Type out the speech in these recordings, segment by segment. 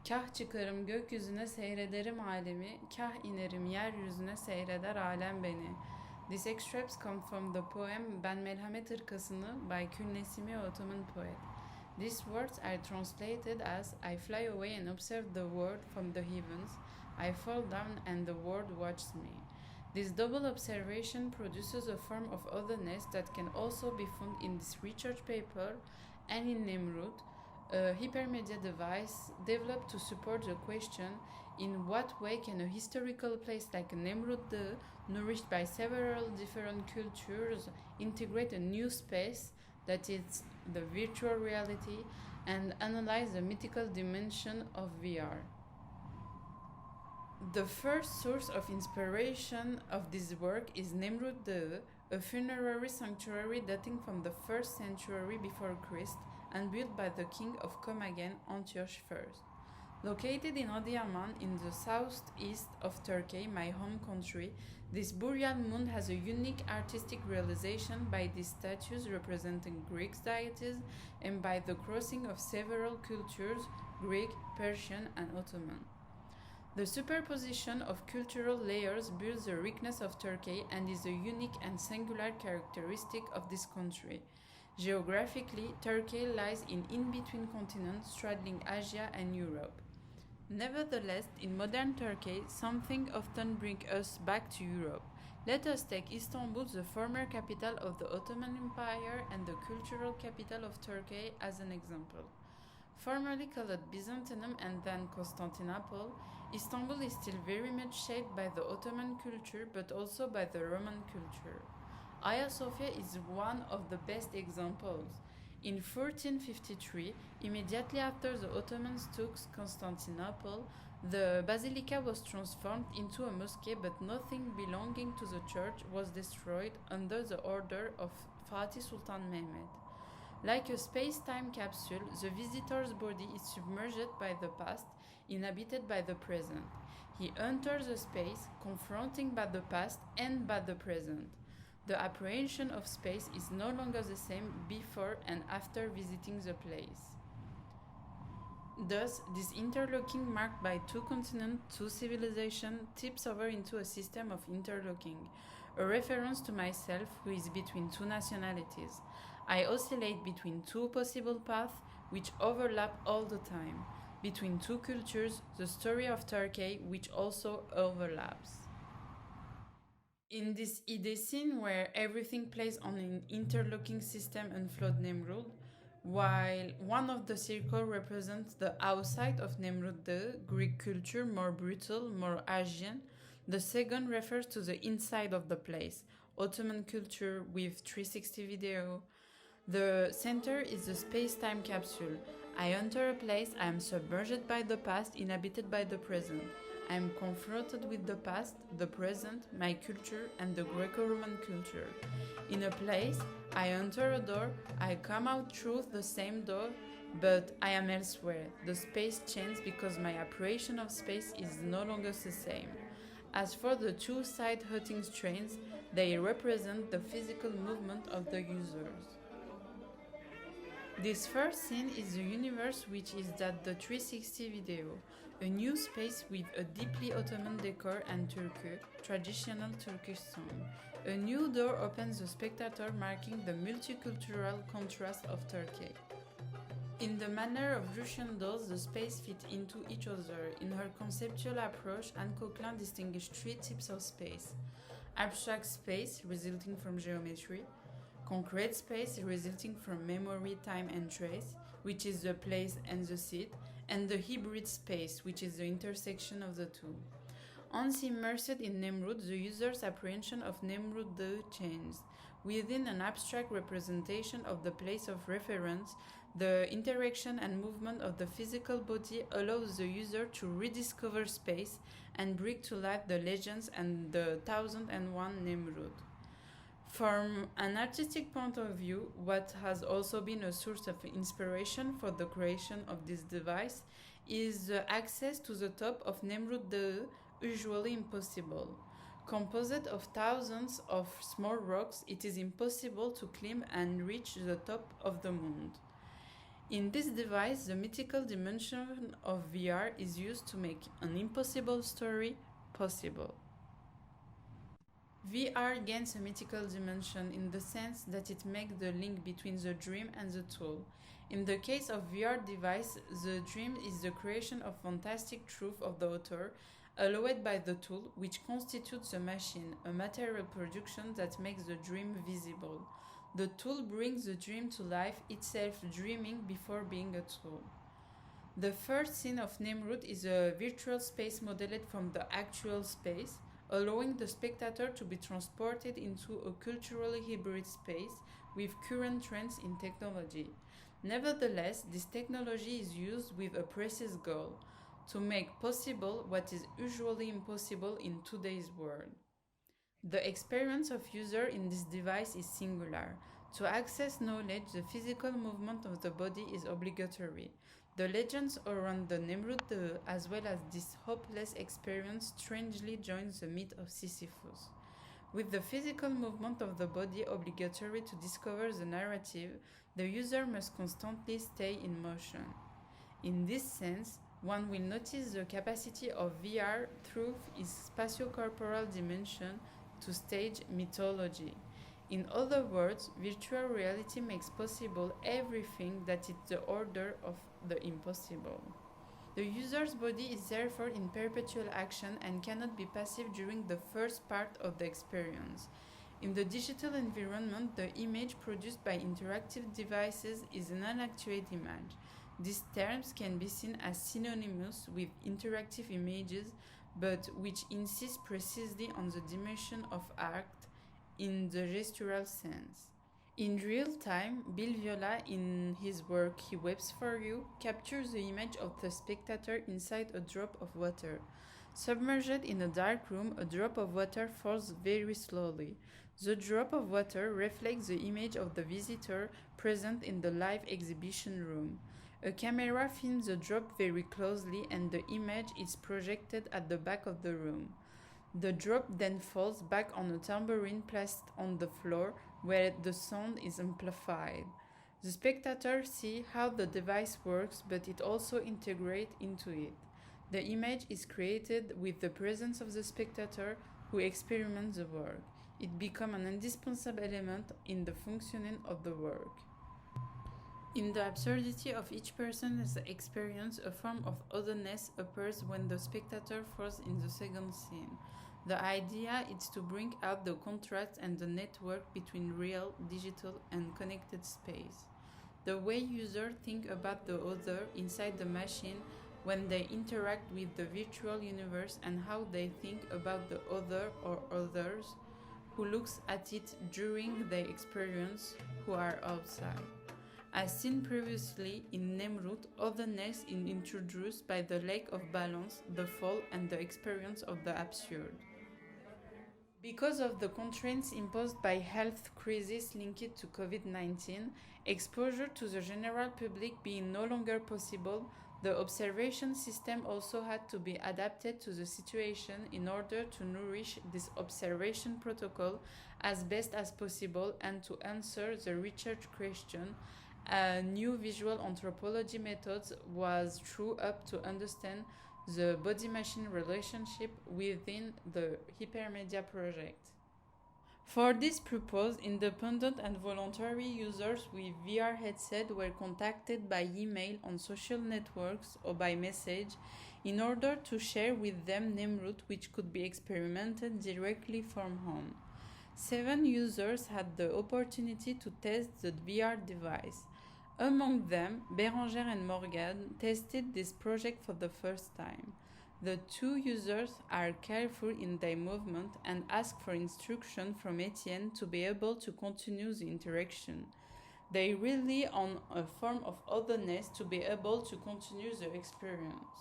Kah çıkarım gökyüzüne seyrederim alemi, kah inerim yeryüzüne seyreder alem beni. These extracts come from the poem Ben Melhamet Irkasını by Kül Nesimi Ottoman poet. These words are translated as I fly away and observe the world from the heavens, I fall down and the world watches me. This double observation produces a form of otherness that can also be found in this research paper and in NEMRUT, a Hypermedia device developed to support the question in what way can a historical place like NEMRUT, nourished by several different cultures, integrate a new space that is the virtual reality and analyze the mythical dimension of VR. The first source of inspiration of this work is NEMRUT, a funerary sanctuary dating from the 1st century before Christ and built by the king of Commagene, Antiochus I. Located in Adıyaman in the southeast of Turkey, my home country, this burial mound has a unique artistic realization by these statues representing Greek deities and by the crossing of several cultures, Greek, Persian, and Ottoman. The superposition of cultural layers builds the richness of Turkey and is a unique and singular characteristic of this country. Geographically, Turkey lies in between continents straddling Asia and Europe. Nevertheless, in modern Turkey, something often brings us back to Europe. Let us take Istanbul, the former capital of the Ottoman Empire and the cultural capital of Turkey, as an example. Formerly called Byzantium and then Constantinople, Istanbul is still very much shaped by the Ottoman culture but also by the Roman culture. Hagia Sophia is one of the best examples. In 1453, immediately after the Ottomans took Constantinople, the basilica was transformed into a mosque, but nothing belonging to the church was destroyed under the order of Fatih Sultan Mehmed. Like a space-time capsule, the visitor's body is submerged by the past, inhabited by the present. He enters a space, confronting by the past and by the present. The apprehension of space is no longer the same before and after visiting the place. Thus, this interlocking marked by two continents, two civilizations, tips over into a system of interlocking, a reference to myself who is between two nationalities. I oscillate between two possible paths which overlap all the time, between two cultures, the story of Turkey which also overlaps. In this idea scene where everything plays on an interlocking system unfold NEMRUT, while one of the circles represents the outside of NEMRUT, the Greek culture, more brutal, more Asian, the second refers to the inside of the place, Ottoman culture with 360 video. The center is the space-time capsule. I enter a place, I am submerged by the past, inhabited by the present. I am confronted with the past, the present, my culture, and the Greco-Roman culture. In a place, I enter a door, I come out through the same door, but I am elsewhere. The space changes because my apprehension of space is no longer the same. As for the two side-hutting strains, they represent the physical movement of the users. This first scene is the universe, which is that the 360 video, a new space with a deeply Ottoman decor and Türkü, traditional Turkish song. A new door opens the spectator, marking the multicultural contrast of Turkey. In the manner of Russian dolls, the space fits into each other. In her conceptual approach, Anne Coquelin distinguished three types of space: abstract space, resulting from geometry; concrete space, resulting from memory, time, and trace, which is the place and the seat; and the hybrid space, which is the intersection of the two. Once immersed in NEMRUT, the user's apprehension of NEMRUT changes. Within an abstract representation of the place of reference, the interaction and movement of the physical body allows the user to rediscover space and bring to life the legends and the 1001 NEMRUT. From an artistic point of view, what has also been a source of inspiration for the creation of this device is the access to the top of NEMRUT, usually impossible. Composed of thousands of small rocks, it is impossible to climb and reach the top of the mound. In this device, the mythical dimension of VR is used to make an impossible story possible. VR gains a mythical dimension in the sense that it makes the link between the dream and the tool. In the case of VR device, the dream is the creation of fantastic truth of the author, allowed by the tool, which constitutes the machine, a material production that makes the dream visible. The tool brings the dream to life, itself dreaming before being a tool. The first scene of NEMRUT is a virtual space modeled from the actual space, allowing the spectator to be transported into a culturally hybrid space with current trends in technology. Nevertheless, this technology is used with a precise goal: to make possible what is usually impossible in today's world. The experience of user in this device is singular. To access knowledge, the physical movement of the body is obligatory. The legends around the NEMRUT, as well as this hopeless experience, strangely joins the myth of Sisyphus. With the physical movement of the body obligatory to discover the narrative, the user must constantly stay in motion. In this sense, one will notice the capacity of VR through its spatiocorporal dimension to stage mythology. In other words, virtual reality makes possible everything that is the order of the impossible. The user's body is therefore in perpetual action and cannot be passive during the first part of the experience. In the digital environment, the image produced by interactive devices is an unactuated image. These terms can be seen as synonymous with interactive images, but which insist precisely on the dimension of act in the gestural sense. In real time, Bill Viola, in his work He Weeps for You, captures the image of the spectator inside a drop of water. Submerged in a dark room, a drop of water falls very slowly. The drop of water reflects the image of the visitor present in the live exhibition room. A camera films the drop very closely and the image is projected at the back of the room. The drop then falls back on a tambourine placed on the floor where the sound is amplified. The spectator sees how the device works, but it also integrates into it. The image is created with the presence of the spectator who experiments the work. It becomes an indispensable element in the functioning of the work. In the absurdity of each person's experience, a form of otherness appears when the spectator falls in the second scene. The idea is to bring out the contrast and the network between real, digital, and connected space. The way users think about the other inside the machine when they interact with the virtual universe, and how they think about the other or others who looks at it during their experience, who are outside. As seen previously in NEMRUT, otherness is introduced by the lack of balance, the fall, and the experience of the absurd. Because of the constraints imposed by health crisis linked to COVID-19, exposure to the general public being no longer possible, the observation system also had to be adapted to the situation in order to nourish this observation protocol as best as possible and to answer the research question. A new visual anthropology method was thrown up to understand the body-machine relationship within the Hypermedia project. For this purpose, independent and voluntary users with VR headsets were contacted by email, on social networks, or by message in order to share with them NEMRUT, which could be experimented directly from home. 7 users had the opportunity to test the VR device. Among them, Bérangère and Morgane tested this project for the first time. The 2 users are careful in their movement and ask for instruction from Etienne to be able to continue the interaction. They rely on a form of otherness to be able to continue the experience.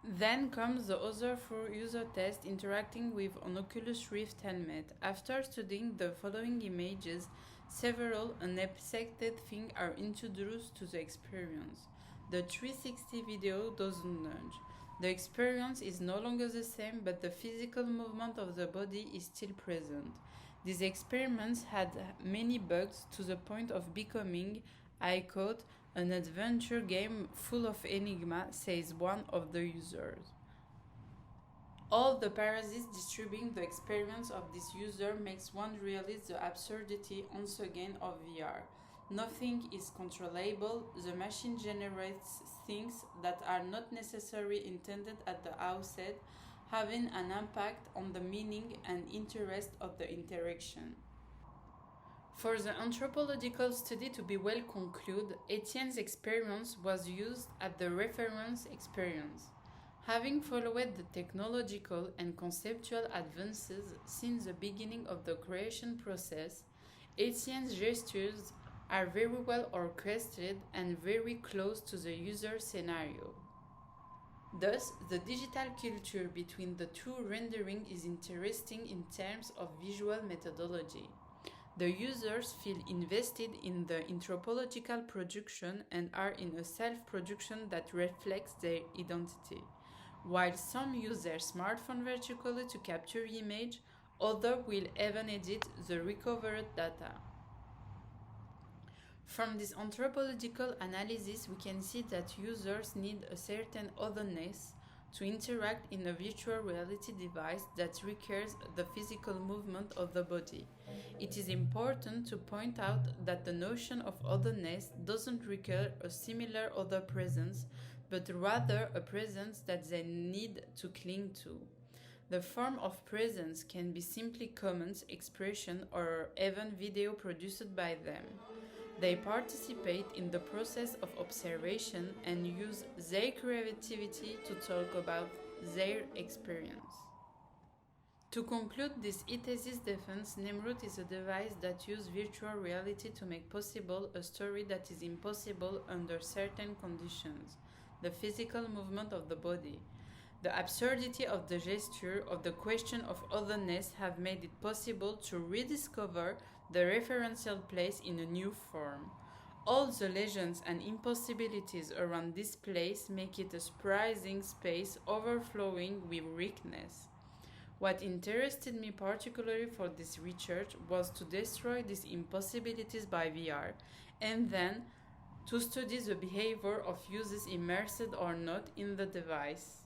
Then comes the other 4 user test interacting with an Oculus Rift helmet. After studying the following images, several unexpected things are introduced to the experience. The 360 video doesn't nudge. The experience is no longer the same, but the physical movement of the body is still present. These experiments had many bugs to the point of becoming I quote, "An adventure game full of enigma," says one of the users. All the parasites disturbing the experience of this user makes one realize the absurdity once again of VR. Nothing is controllable, the machine generates things that are not necessarily intended at the outset, having an impact on the meaning and interest of the interaction. For the anthropological study to be well concluded, Etienne's experience was used as the reference experience. Having followed the technological and conceptual advances since the beginning of the creation process, Etienne's gestures are very well orchestrated and very close to the user scenario. Thus, the digital culture between the two renderings is interesting in terms of visual methodology. The users feel invested in the anthropological production and are in a self-production that reflects their identity. While some use their smartphone vertically to capture image, others will even edit the recovered data. From this anthropological analysis, we can see that users need a certain otherness to interact in a virtual reality device that requires the physical movement of the body. It is important to point out that the notion of otherness doesn't require a similar other presence, but rather a presence that they need to cling to. The form of presence can be simply comments, expression, or even video produced by them. They participate in the process of observation and use their creativity to talk about their experience. To conclude this e-thesis defense, NEMRUT is a device that uses virtual reality to make possible a story that is impossible under certain conditions: the physical movement of the body. The absurdity of the gesture, of the question of otherness, have made it possible to rediscover the referential place in a new form. All the legends and impossibilities around this place make it a surprising space overflowing with richness. What interested me particularly for this research was to destroy these impossibilities by VR, and then to study the behavior of users immersed or not in the device.